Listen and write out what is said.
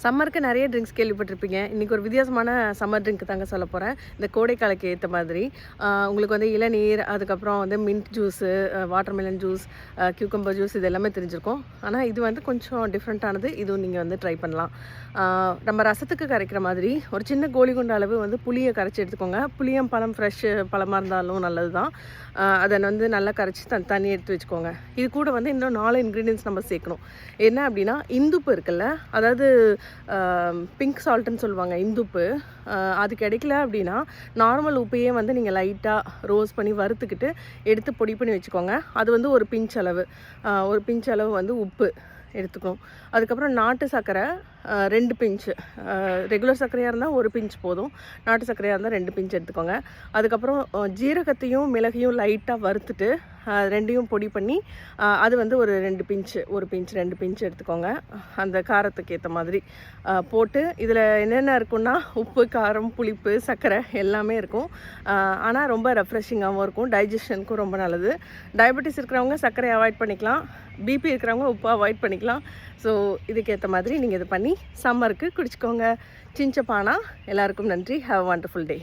சம்மருக்கு நிறைய ட்ரிங்க்ஸ் கேள்விப்பட்டிருப்பீங்க. இன்றைக்கி ஒரு வித்தியாசமான சம்மர் ட்ரிங்க் தாங்க சொல்ல போகிறேன். இந்த கோடைக்காலக்கு ஏற்ற மாதிரி உங்களுக்கு வந்து இளநீர், அதுக்கப்புறம் வந்து mint juice, watermelon juice, cucumber juice இது எல்லாமே தெரிஞ்சிருக்கும். ஆனால் இது வந்து கொஞ்சம் டிஃப்ரெண்ட்டானது. இதுவும் நீங்கள் வந்து ட்ரை பண்ணலாம். நம்ம ரசத்துக்கு கரைக்கிற மாதிரி ஒரு சின்ன கோலிகுண்டு அளவு வந்து புளியை கரைச்சி எடுத்துக்கோங்க. புளியம் பழம் ஃப்ரெஷ்ஷு பழமாக இருந்தாலும் நல்லது தான். அதை வந்து நல்லா கரைச்சி தண்ணி எடுத்து வச்சுக்கோங்க. இது கூட வந்து இன்னும் 4 இன்க்ரீடியன்ட்ஸ் நம்ம சேர்க்கணும். என்ன அப்படின்னா, இந்துப்பு இருக்குல்ல, அதாவது பிங்க் சால்ட்டுன்னு சொல்லுவாங்க இந்துப்பு. அது கிடைக்கல அப்படின்னா நார்மல் உப்பையே வந்து நீங்கள் லைட்டாக ரோஸ் பண்ணி வறுத்துக்கிட்டு எடுத்து பொடி பண்ணி வச்சுக்கோங்க. அது வந்து ஒரு பிஞ்ச் அளவு வந்து உப்பு எடுத்துக்கணும். அதுக்கப்புறம் நாட்டு சர்க்கரை 2 பிஞ்சு. ரெகுலர் சர்க்கரையாக இருந்தால் 1 பிஞ்ச் போதும். நாட்டு சர்க்கரையாக இருந்தால் 2 பிஞ்ச் எடுத்துக்கோங்க. அதுக்கப்புறம் ஜீரகத்தையும் மிளகையும் லைட்டாக வறுத்துட்டு ரெண்டையும் பொடி பண்ணி அது வந்து ஒரு 2 பிஞ்சு, 1 பிஞ்ச் 2 பிஞ்ச் எடுத்துக்கோங்க. அந்த காரத்துக்கு ஏற்ற மாதிரி போட்டு இதில் என்னென்ன இருக்குன்னா உப்பு, காரம், புளிப்பு, சர்க்கரை எல்லாமே இருக்கும். ஆனால் ரொம்ப ரெஃப்ரெஷிங்காகவும் இருக்கும். டைஜஷனுக்கும் ரொம்ப நல்லது. டயபெட்டிஸ் இருக்கிறவங்க சர்க்கரை அவாய்ட் பண்ணிக்கலாம். பிபி இருக்கிறவங்க உப்பு அவாய்ட் பண்ணிக்கலாம். ஸோ இதுக்கேற்ற மாதிரி நீங்கள் இது பண்ணி சம்மருக்கு குடிச்சிக்கோங்க. சிஞ்சப்பானா. எல்லாருக்கும் நன்றி. Have a wonderful day.